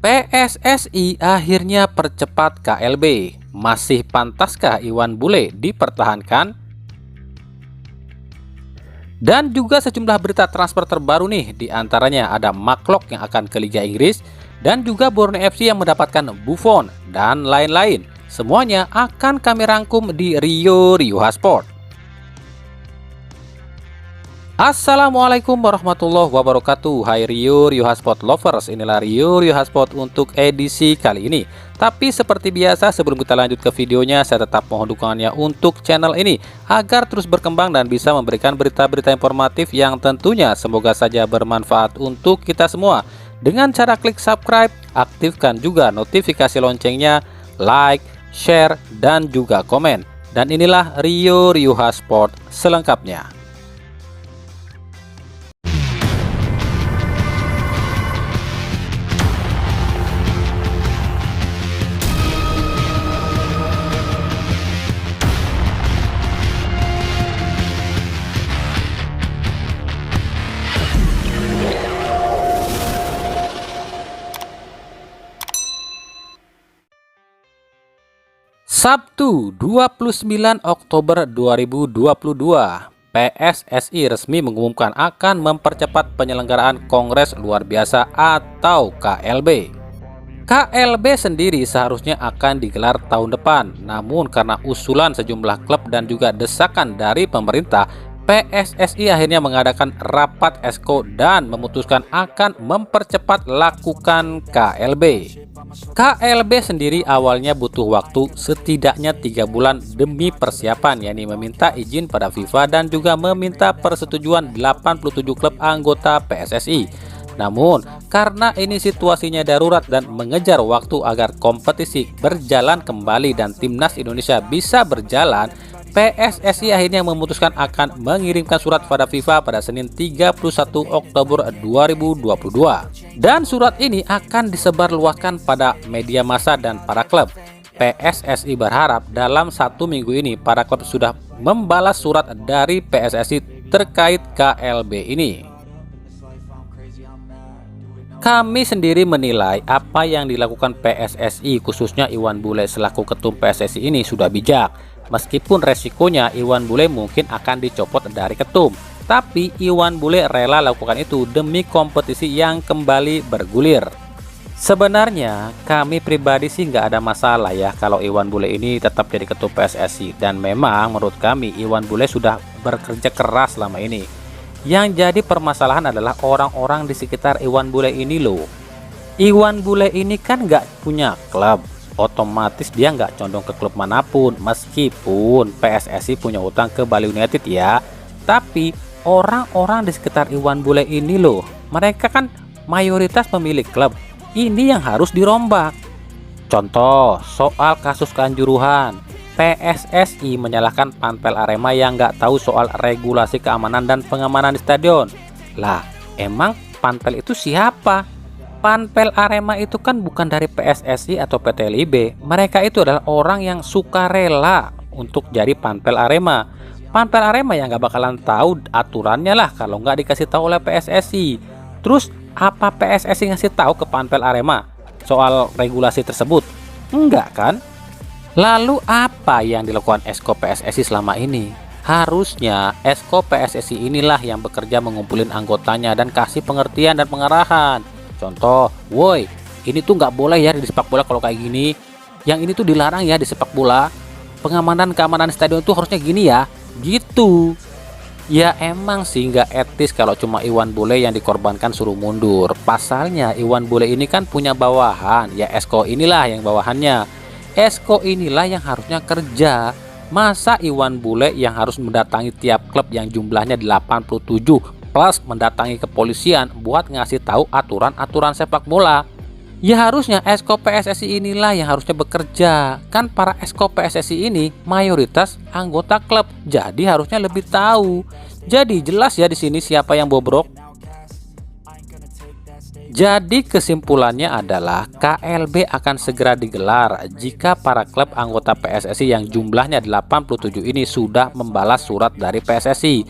PSSI akhirnya percepat KLB. Masih pantaskah Iwan Bule dipertahankan? Dan juga sejumlah berita transfer terbaru nih, diantaranya ada McLeod yang akan ke Liga Inggris, dan juga Borneo FC yang mendapatkan Buffon, dan lain-lain. Semuanya akan kami rangkum di Rio Sport. Assalamualaikum warahmatullahi wabarakatuh. Hai Rio Sport lovers, inilah Rio Sport untuk edisi kali ini. Tapi seperti biasa, sebelum kita lanjut ke videonya, saya tetap mohon dukungannya untuk channel ini agar terus berkembang dan bisa memberikan berita-berita informatif yang tentunya semoga saja bermanfaat untuk kita semua. Dengan cara klik subscribe, aktifkan juga notifikasi loncengnya, like, share, dan juga komen. Dan inilah Rio Sport selengkapnya. Sabtu 29 Oktober 2022, PSSI resmi mengumumkan akan mempercepat penyelenggaraan Kongres Luar Biasa atau KLB. KLB sendiri seharusnya akan digelar tahun depan, namun karena usulan sejumlah klub dan juga desakan dari pemerintah, PSSI akhirnya mengadakan rapat Esko dan memutuskan akan mempercepat lakukan KLB. KLB sendiri awalnya butuh waktu setidaknya 3 bulan demi persiapan, yakni meminta izin pada FIFA dan juga meminta persetujuan 87 klub anggota PSSI. Namun karena ini situasinya darurat dan mengejar waktu agar kompetisi berjalan kembali dan timnas Indonesia bisa berjalan, PSSI akhirnya memutuskan akan mengirimkan surat pada FIFA pada Senin 31 Oktober 2022. Dan surat ini akan disebarluaskan pada media massa dan para klub. PSSI berharap dalam 1 minggu ini para klub sudah membalas surat dari PSSI terkait KLB ini. Kami sendiri menilai apa yang dilakukan PSSI khususnya Iwan Bule selaku ketum PSSI ini sudah bijak. Meskipun resikonya Iwan Bule mungkin akan dicopot dari ketum, tapi Iwan Bule rela lakukan itu demi kompetisi yang kembali bergulir. Sebenarnya kami pribadi sih nggak ada masalah ya kalau Iwan Bule ini tetap jadi ketum PSSI, dan memang menurut kami Iwan Bule sudah bekerja keras selama ini. Yang jadi permasalahan adalah orang-orang di sekitar Iwan Bule ini loh. Iwan Bule ini kan nggak punya klub, otomatis dia nggak condong ke klub manapun. Meskipun PSSI punya utang ke Bali United ya, tapi orang-orang di sekitar Iwan Bule ini loh, mereka kan mayoritas pemilik klub. Ini yang harus dirombak. Contoh soal kasus Kanjuruhan, PSSI menyalahkan Panpel Arema yang nggak tahu soal regulasi keamanan dan pengamanan di stadion. Lah, emang Panpel itu siapa? Panpel Arema itu kan bukan dari PSSI atau PT LIB. Mereka itu adalah orang yang sukarela untuk jadi Panpel Arema. Panpel Arema yang nggak bakalan tahu aturannya lah kalau nggak dikasih tahu oleh PSSI. Terus apa PSSI ngasih tahu ke Panpel Arema soal regulasi tersebut? Enggak kan? Lalu apa yang dilakukan Esko PSSI selama ini? Harusnya Esko PSSI inilah yang bekerja mengumpulin anggotanya dan kasih pengertian dan pengarahan. Contoh, woi, ini tuh nggak boleh ya di sepak bola kalau kayak gini. Yang ini tuh dilarang ya di sepak bola. Pengamanan keamanan stadion tuh harusnya gini ya, gitu. Ya emang sih nggak etis kalau cuma Iwan Bule yang dikorbankan suruh mundur. Pasalnya Iwan Bule ini kan punya bawahan, ya Esko inilah yang bawahannya. Esko inilah yang harusnya kerja. Masa Iwan Bule yang harus mendatangi tiap klub yang jumlahnya 87 plus mendatangi kepolisian buat ngasih tahu aturan-aturan sepak bola? Ya harusnya Esko PSSI inilah yang harusnya bekerja. Kan para Esko PSSI ini mayoritas anggota klub, jadi harusnya lebih tahu. Jadi jelas ya di sini siapa yang bobrok. Jadi kesimpulannya adalah KLB akan segera digelar jika para klub anggota PSSI yang jumlahnya 87 ini sudah membalas surat dari PSSI.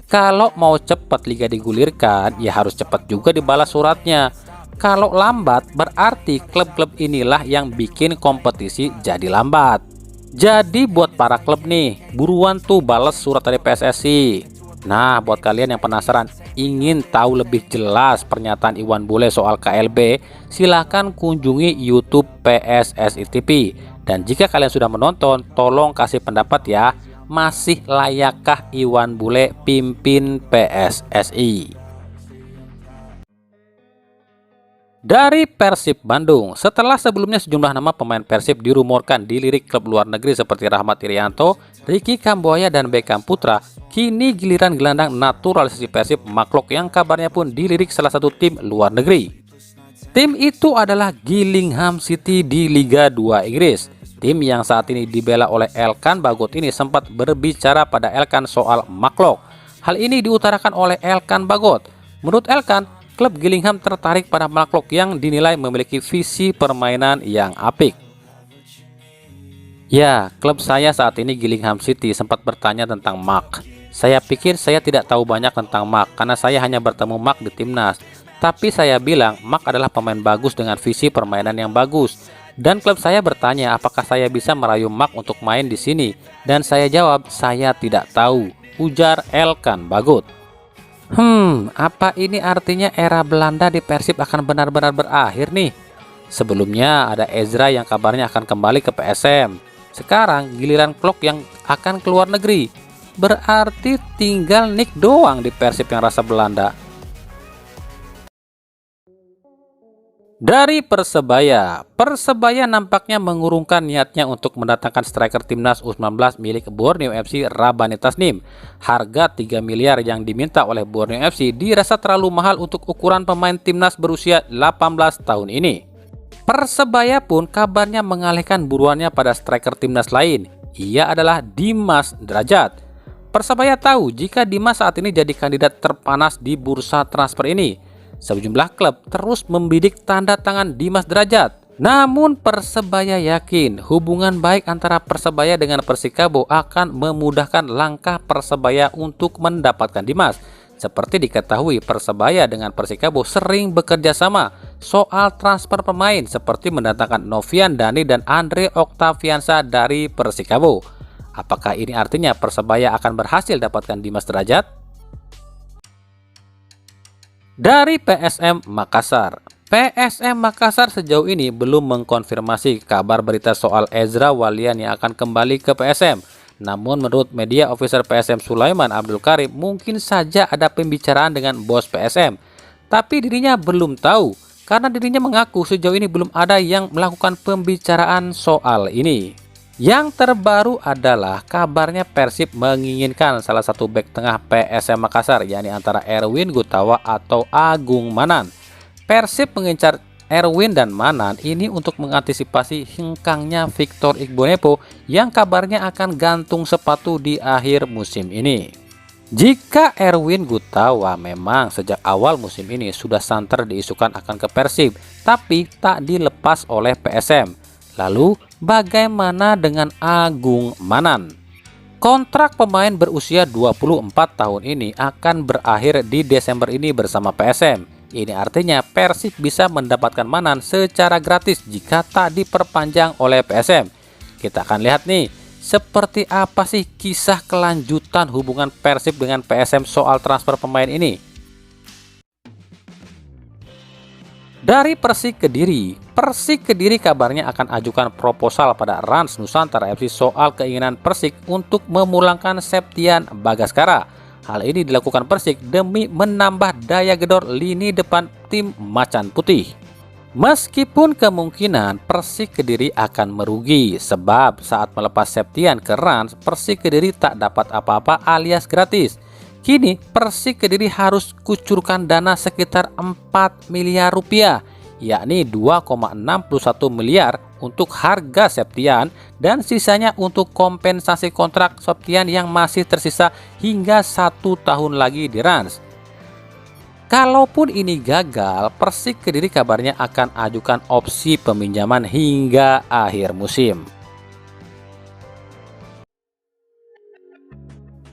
Kalau mau cepat liga digulirkan, ya harus cepat juga dibalas suratnya. Kalau lambat berarti klub-klub inilah yang bikin kompetisi jadi lambat. Jadi buat para klub nih, buruan tuh bales surat dari PSSI. Nah, buat kalian yang penasaran ingin tahu lebih jelas pernyataan Iwan Bule soal KLB, silahkan kunjungi YouTube PSSI TV. Dan jika kalian sudah menonton, tolong kasih pendapat ya, masih layakkah Iwan Bule pimpin PSSI? Dari Persib Bandung, setelah sebelumnya sejumlah nama pemain Persib dirumorkan dilirik klub luar negeri seperti Rahmat Irianto, Ricky Kambuaya, dan Beckham Putra, kini giliran gelandang naturalisasi Persib Maklok yang kabarnya pun dilirik salah satu tim luar negeri. Tim itu adalah Gillingham City di Liga 2 Inggris. Tim yang saat ini dibela oleh Elkan Bagot ini sempat berbicara pada Elkan soal Maklok. Hal ini diutarakan oleh Elkan Bagot. Menurut Elkan, klub Gillingham tertarik pada Maklok yang dinilai memiliki visi permainan yang apik. Ya, klub saya saat ini Gillingham City sempat bertanya tentang Mark. Saya pikir saya tidak tahu banyak tentang Mark karena saya hanya bertemu Mark di timnas. Tapi saya bilang Mark adalah pemain bagus dengan visi permainan yang bagus. Dan klub saya bertanya apakah saya bisa merayu Mark untuk main di sini. Dan saya jawab saya tidak tahu, ujar Elkan Bagot. Apa ini artinya era Belanda di Persib akan benar-benar berakhir nih? Sebelumnya ada Ezra yang kabarnya akan kembali ke PSM. Sekarang giliran Klok yang akan keluar negeri. Berarti tinggal Nick doang di Persib yang rasa Belanda. Dari Persebaya, Persebaya nampaknya mengurungkan niatnya untuk mendatangkan striker timnas U19 milik Borneo FC Rabani Tasnim. Harga 3 miliar yang diminta oleh Borneo FC dirasa terlalu mahal untuk ukuran pemain timnas berusia 18 tahun ini. Persebaya pun kabarnya mengalihkan buruannya pada striker timnas lain. Ia adalah Dimas Derajat. Persebaya tahu jika Dimas saat ini jadi kandidat terpanas di bursa transfer ini. Sejumlah klub terus membidik tanda tangan Dimas Derajat. Namun Persebaya yakin hubungan baik antara Persebaya dengan Persikabo akan memudahkan langkah Persebaya untuk mendapatkan Dimas. Seperti diketahui Persebaya dengan Persikabo sering bekerja sama soal transfer pemain seperti mendatangkan Novian Dani dan Andre Octaviansa dari Persikabo. Apakah ini artinya Persebaya akan berhasil dapatkan Dimas Derajat? Dari PSM Makassar, PSM Makassar sejauh ini belum mengkonfirmasi kabar berita soal Ezra Walian yang akan kembali ke PSM. Namun menurut media officer PSM Sulaiman Abdul Karim, mungkin saja ada pembicaraan dengan bos PSM. Tapi dirinya belum tahu, karena dirinya mengaku sejauh ini belum ada yang melakukan pembicaraan soal ini. Yang terbaru adalah kabarnya Persib menginginkan salah satu bek tengah PSM Makassar, yakni antara Erwin Gutawa atau Agung Manan. Persib mengincar Erwin dan Manan ini untuk mengantisipasi hengkangnya Victor Igbonepo yang kabarnya akan gantung sepatu di akhir musim ini. Jika Erwin Gutawa memang sejak awal musim ini sudah santer diisukan akan ke Persib, tapi tak dilepas oleh PSM. Lalu bagaimana dengan Agung Manan? Kontrak pemain berusia 24 tahun ini akan berakhir di Desember ini bersama PSM. Ini artinya Persib bisa mendapatkan Manan secara gratis jika tak diperpanjang oleh PSM. Kita akan lihat nih, seperti apa sih kisah kelanjutan hubungan Persib dengan PSM soal transfer pemain ini. Dari Persik Kediri, Persik Kediri kabarnya akan ajukan proposal pada Rans Nusantara FC soal keinginan Persik untuk memulangkan Septian Bagaskara. Hal ini dilakukan Persik demi menambah daya gedor lini depan tim Macan Putih. Meskipun kemungkinan Persik Kediri akan merugi sebab saat melepas Septian ke Rans, Persik Kediri tak dapat apa-apa alias gratis. Kini Persik Kediri harus kucurkan dana sekitar 4 miliar rupiah, yakni 2,61 miliar untuk harga Septian dan sisanya untuk kompensasi kontrak Septian yang masih tersisa hingga 1 tahun lagi di Rans. Kalaupun ini gagal, Persik Kediri kabarnya akan ajukan opsi peminjaman hingga akhir musim.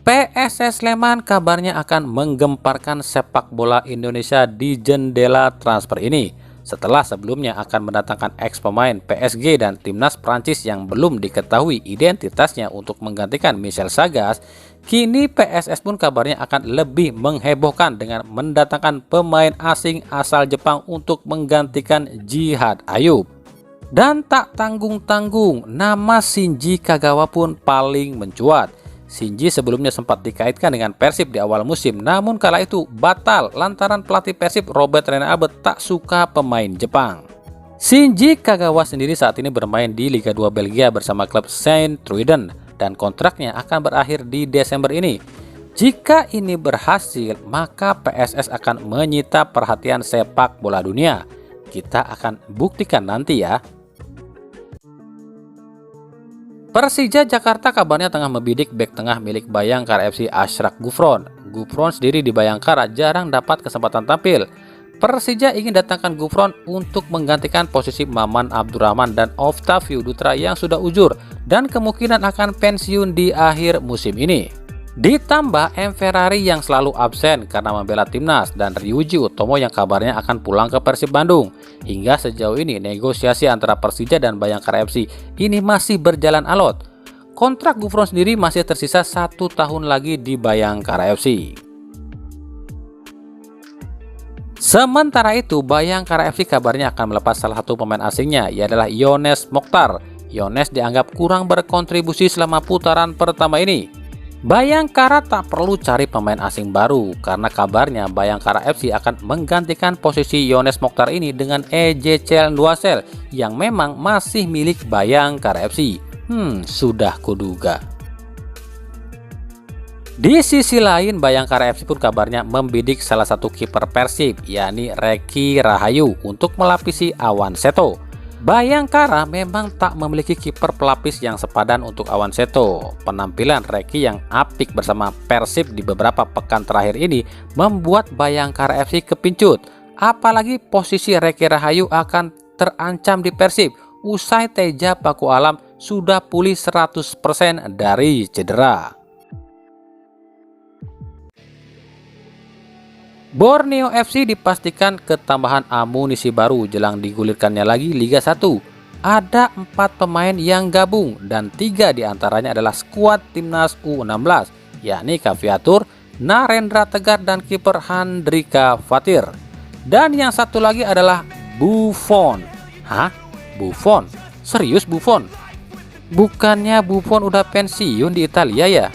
PSS Sleman kabarnya akan menggemparkan sepak bola Indonesia di jendela transfer ini. setelah sebelumnya akan mendatangkan ex pemain PSG dan timnas Prancis yang belum diketahui identitasnya untuk menggantikan Michel Sagas. Kini PSS pun kabarnya akan lebih menghebohkan dengan mendatangkan pemain asing asal Jepang untuk menggantikan Djihad Ayoub. Dan tak tanggung-tanggung, nama Shinji Kagawa pun paling mencuat. Shinji sebelumnya sempat dikaitkan dengan Persib di awal musim, namun kala itu batal lantaran pelatih Persib Robert Rene Abet tak suka pemain Jepang. Shinji Kagawa sendiri saat ini bermain di Liga 2 Belgia bersama klub Saint-Truiden dan kontraknya akan berakhir di Desember ini. Jika ini berhasil, maka PSS akan menyita perhatian sepak bola dunia. Kita akan buktikan nanti ya. Persija Jakarta kabarnya tengah membidik bek tengah milik Bayangkara FC Ashraf Gufron. Gufron sendiri di Bayangkara jarang dapat kesempatan tampil. Persija ingin datangkan Gufron untuk menggantikan posisi Maman Abdurrahman dan Octavio Dutra yang sudah ujur dan kemungkinan akan pensiun di akhir musim ini. Ditambah M. Ferrari yang selalu absen karena membela timnas dan Ryuji Utomo yang kabarnya akan pulang ke Persib Bandung. Hingga sejauh ini negosiasi antara Persija dan Bayangkara FC ini masih berjalan alot. Kontrak Gufron sendiri masih tersisa 1 tahun lagi di Bayangkara FC. Sementara itu, Bayangkara FC kabarnya akan melepas salah satu pemain asingnya, yaitu Yones Mokhtar. Yones dianggap kurang berkontribusi selama putaran pertama ini. Bayangkara tak perlu cari pemain asing baru, karena kabarnya Bayangkara FC akan menggantikan posisi Yones Mokhtar ini dengan Ejecel Nduasel yang memang masih milik Bayangkara FC. Sudah kuduga. Di sisi lain, Bayangkara FC pun kabarnya membidik salah satu kiper Persib, yakni Reky Rahayu untuk melapisi Awan Seto. Bayangkara memang tak memiliki kiper pelapis yang sepadan untuk Awan Seto. Penampilan Reky yang apik bersama Persib di beberapa pekan terakhir ini membuat Bayangkara FC kepincut. Apalagi posisi Reky Rahayu akan terancam di Persib usai Teja Paku Alam sudah pulih 100% dari cedera. Borneo FC dipastikan ketambahan amunisi baru jelang digulirkannya lagi Liga 1. Ada 4 pemain yang gabung dan 3 diantaranya adalah skuad timnas U16, yakni Kaviatur, Narendra Tegar dan kiper Handrika Fatir. Dan yang satu lagi adalah Buffon. Hah? Buffon? Serius Buffon? Bukannya Buffon udah pensiun di Italia ya?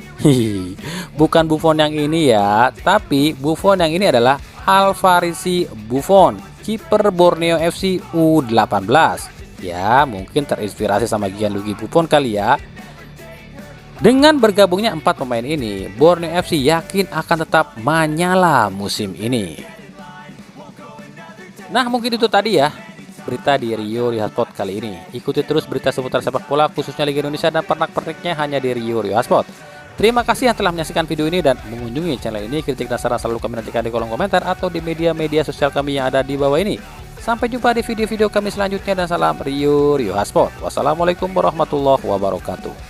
Bukan Buffon yang ini ya, tapi Buffon yang ini adalah Alvarisi Buffon, kiper Borneo FC U18. Ya, mungkin terinspirasi sama Gianluigi Buffon kali ya. Dengan bergabungnya 4 pemain ini, Borneo FC yakin akan tetap menyala musim ini. Nah, mungkin itu tadi ya berita di Rio Sport kali ini. Ikuti terus berita seputar sepak bola khususnya Liga Indonesia dan pernak-perniknya hanya di Rio Sport. Terima kasih yang telah menyaksikan video ini dan mengunjungi channel ini. Kritik dan saran selalu kami nantikan di kolom komentar atau di media-media sosial kami yang ada di bawah ini. Sampai jumpa di video-video kami selanjutnya dan salam Rio Sport. Wassalamualaikum warahmatullahi wabarakatuh.